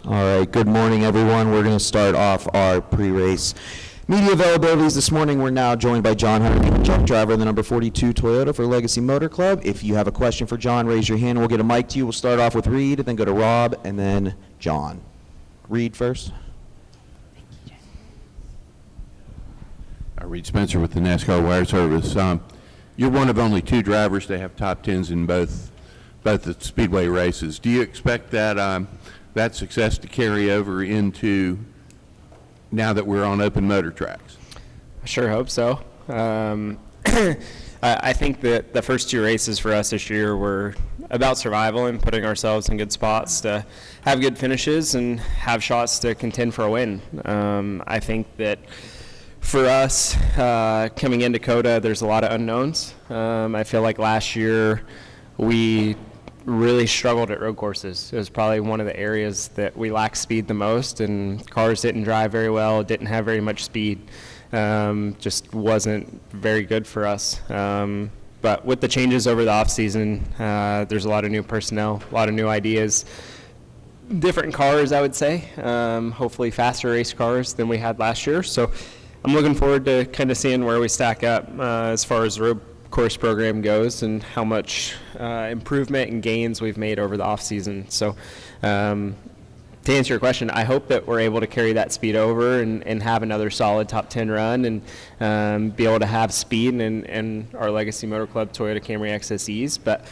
All right, good morning, everyone. We're going to start off our pre-race media availabilities this morning. We're now joined by John Hunter Nemechek, driver of the number 42 Toyota for Legacy Motor Club. If you have a question for John, raise your hand. We'll get a mic to you. We'll start off with Reed, then go to Rob, and then John. Reed first. Reed Spencer with the NASCAR Wire Service. You're one of only two drivers to have top tens in both the Speedway races. Do you expect that that success to carry over into now that we're on open motor tracks? I sure hope so. I think that the first two races for us this year were about survival and putting ourselves in good spots to have good finishes and have shots to contend for a win. I think that for us, coming into COTA, there's a lot of unknowns. I feel like last year we really struggled at road courses. It was probably one of the areas that we lacked speed the most, and cars didn't drive very well, didn't have very much speed. Just wasn't very good for us. But with the changes over the offseason, there's a lot of new personnel, a lot of new ideas, different cars, I would say, hopefully faster race cars than we had last year. So I'm looking forward to kind of seeing where we stack up as far as the road course program goes and how much improvement and gains we've made over the off season. So to answer your question, I hope that we're able to carry that speed over and have another solid top 10 run and be able to have speed in our Legacy Motor Club Toyota Camry XSEs, but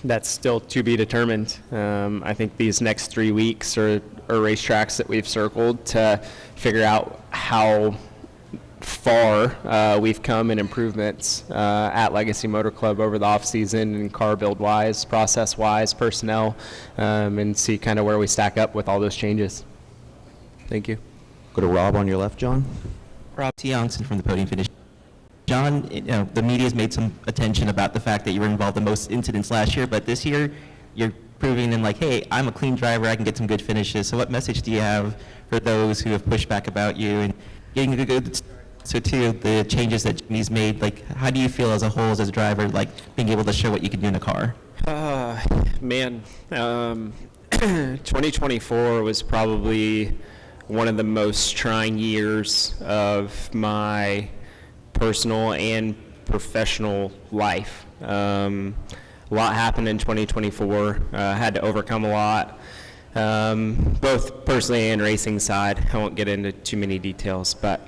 that's still to be determined. I think these next 3 weeks are racetracks that we've circled to figure out how far we've come in improvements at Legacy Motor Club over the off season and car build wise, process wise, personnel, and see kind of where we stack up with all those changes. Thank you. Go to Rob on your left, John. Rob Tiongson from the Podium Finish. John, the media's made some attention about the fact that you were involved in most incidents last year, but this year you're proving them like, hey, I'm a clean driver, I can get some good finishes. So what message do you have for those who have pushed back about you and getting a good start? So too, the changes that Jimmy's made, like how do you feel as a whole as a driver, like being able to show what you can do in a car? 2024 was probably one of the most trying years of my personal and professional life. A lot happened in 2024. Had to overcome a lot, both personally and racing side. I won't get into too many details, but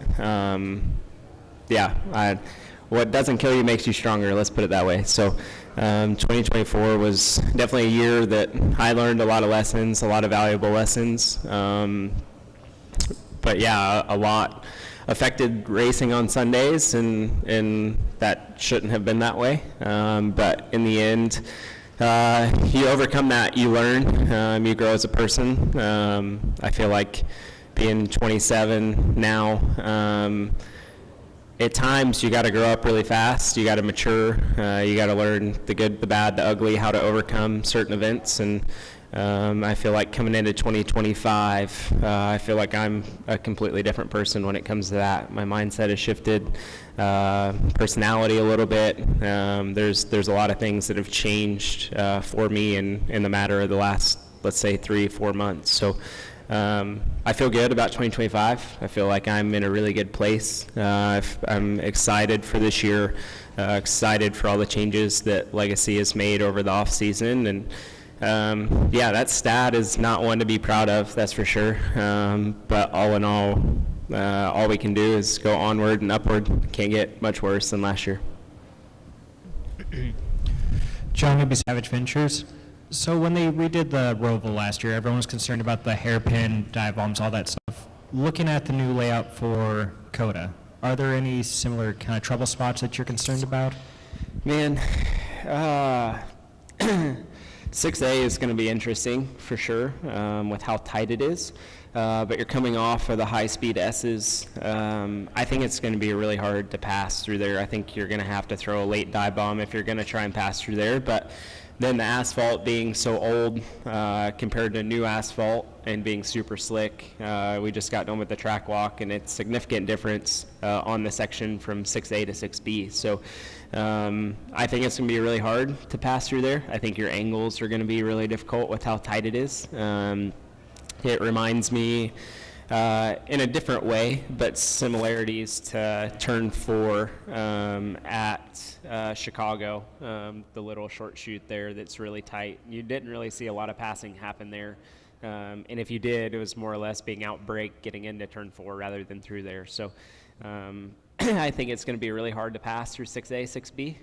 what doesn't kill you makes you stronger, let's put it that way. So 2024 was definitely a year that I learned a lot of lessons, a lot of valuable lessons. But yeah, a lot affected racing on Sundays, and that shouldn't have been that way. But in the end, you overcome that, you learn, you grow as a person. I feel like being 27 now, at times you got to grow up really fast, you got to mature, you got to learn the good, the bad, the ugly, how to overcome certain events. And I feel like coming into 2025, I feel like I'm a completely different person when it comes to that. My mindset has shifted, personality a little bit. There's a lot of things that have changed for me in the matter of the last, let's say, 3-4 months. So I feel good about 2025. I feel like I'm in a really good place. I'm excited for this year, excited for all the changes that Legacy has made over the off season, and that stat is not one to be proud of, that's for sure. But all in all we can do is go onward and upward. Can't get much worse than last year. John Newby, Savage Ventures. So when they redid the Roval last year, everyone was concerned about the hairpin, dive bombs, all that stuff. Looking at the new layout for COTA, are there any similar kind of trouble spots that you're concerned about? Man, 6A is going to be interesting for sure, with how tight it is. But you're coming off of the high-speed S's. I think it's going to be really hard to pass through there. I think you're going to have to throw a late dive bomb if you're going to try and pass through there. But then the asphalt being so old compared to new asphalt and being super slick. We just got done with the track walk, and it's a significant difference on the section from 6A to 6B. So I think it's going to be really hard to pass through there. I think your angles are going to be really difficult with how tight it is. It reminds me in a different way, but similarities to turn 4 at Chicago, the little short chute there that's really tight. You didn't really see a lot of passing happen there. And if you did, it was more or less being out brake getting into turn 4 rather than through there. So I think it's going to be really hard to pass through 6A, 6B.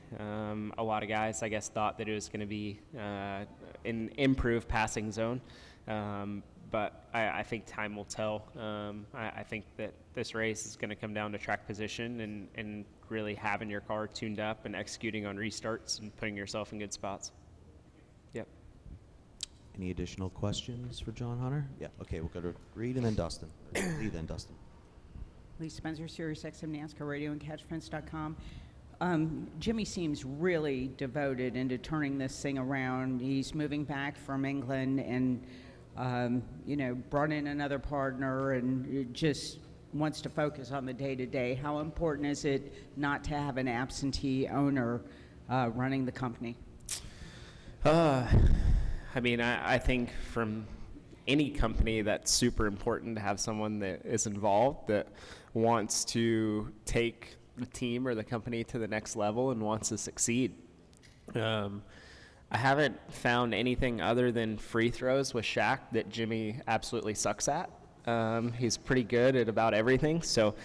A lot of guys, I guess, thought that it was going to be an improved passing zone. But I think time will tell. I think that this race is going to come down to track position and really having your car tuned up and executing on restarts and putting yourself in good spots. Yep. Any additional questions for John Hunter? Yeah, okay, we'll go to Reed and then Dustin. Lee, then Dustin. Lee Spencer, Sirius XM NASCAR Radio and CatchFence.com. Jimmy seems really devoted into turning this thing around. He's moving back from England and brought in another partner and just wants to focus on the day-to-day. How important is it not to have an absentee owner running the company? I think from any company that's super important to have someone that is involved that wants to take the team or the company to the next level and wants to succeed. I haven't found anything other than free throws with Shaq that Jimmy absolutely sucks at. He's pretty good at about everything, so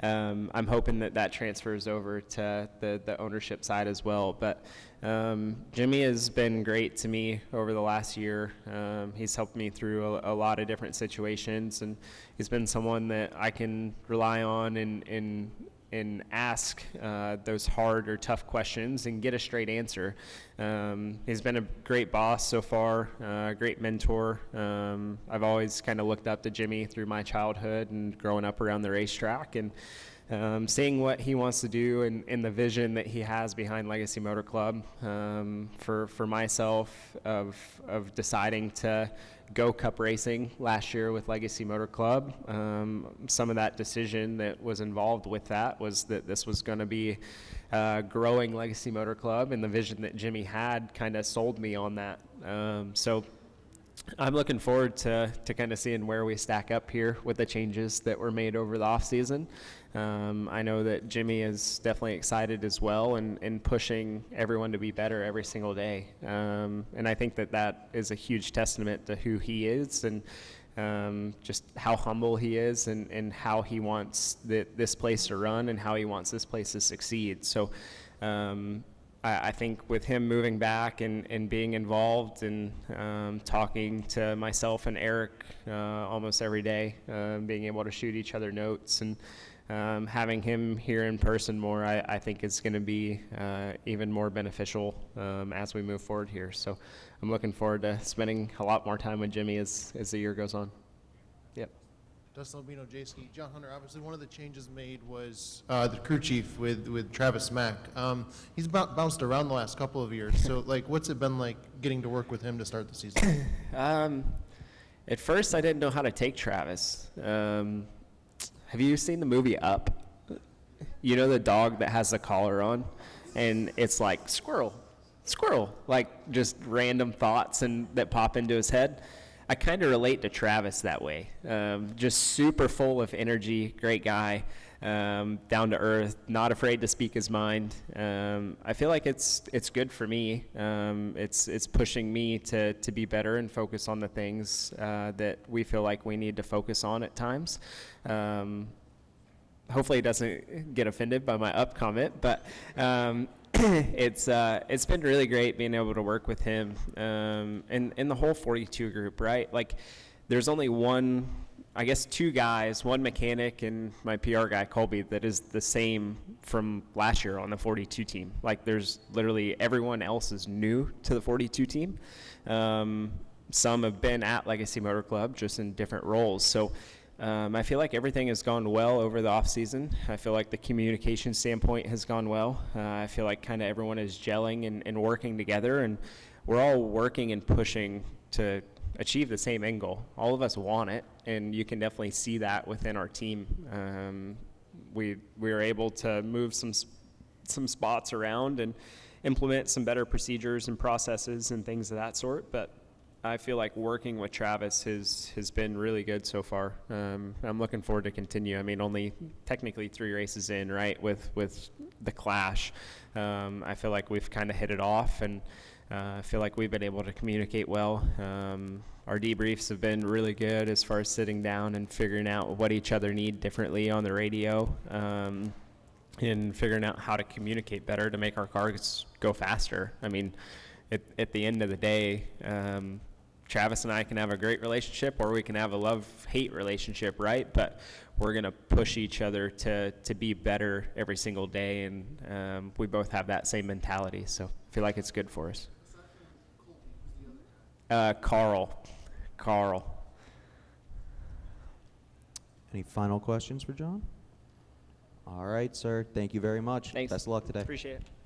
I'm hoping that transfers over to the ownership side as well. But Jimmy has been great to me over the last year. He's helped me through a lot of different situations, and he's been someone that I can rely on and ask those hard or tough questions and get a straight answer. He's been a great boss so far, a great mentor. I've always kind of looked up to Jimmy through my childhood and growing up around the racetrack, and seeing what he wants to do and the vision that he has behind Legacy Motor Club. For myself, of deciding to go cup racing last year with Legacy Motor Club, some of that decision that was involved with that was that this was going to be growing Legacy Motor Club, and the vision that Jimmy had kind of sold me on that. So I'm looking forward to kind of seeing where we stack up here with the changes that were made over the off season. I know that Jimmy is definitely excited as well and pushing everyone to be better every single day. And I think that is a huge testament to who he is and just how humble he is and how he wants this place to run and how he wants this place to succeed. So I think with him moving back and being involved and talking to myself and Eric almost every day, being able to shoot each other notes and having him here in person more, I think is going to be even more beneficial as we move forward here. So I'm looking forward to spending a lot more time with Jimmy as the year goes on. Yep. Dustin Albino, J-Ski. John Hunter, obviously one of the changes made was the crew chief with Travis Mack. He's bounced around the last couple of years. So, what's it been like getting to work with him to start the season? At first, I didn't know how to take Travis. Have you seen the movie Up? You know the dog that has the collar on? And it's like, squirrel, like just random thoughts that pop into his head. I kind of relate to Travis that way. Just super full of energy, great guy, down to earth, not afraid to speak his mind. I feel like it's good for me. It's pushing me to be better and focus on the things that we feel like we need to focus on at times. Hopefully he doesn't get offended by my up comment, but it's been really great being able to work with him and the whole 42 group, right? Like there's only two guys, one mechanic and my PR guy, Colby, that is the same from last year on the 42 team. Like there's literally everyone else is new to the 42 team. Some have been at Legacy Motor Club just in different roles. So I feel like everything has gone well over the off season. I feel like the communication standpoint has gone well. I feel like kind of everyone is gelling and working together, and we're all working and pushing to achieve the same end goal. All of us want it, and you can definitely see that within our team. We were able to move some spots around and implement some better procedures and processes and things of that sort, but I feel like working with Travis has been really good so far. I'm looking forward to continue. I mean, only technically 3 races in, right, with the clash. I feel like we've kind of hit it off, and I feel like we've been able to communicate well. Our debriefs have been really good as far as sitting down and figuring out what each other need differently on the radio, and figuring out how to communicate better to make our cars go faster. I mean, at the end of the day, Travis and I can have a great relationship, or we can have a love-hate relationship, right? But we're going to push each other to be better every single day, and we both have that same mentality, so I feel like it's good for us. Carl. Any final questions for John? All right, sir. Thank you very much. Thanks. Best of luck today. Appreciate it.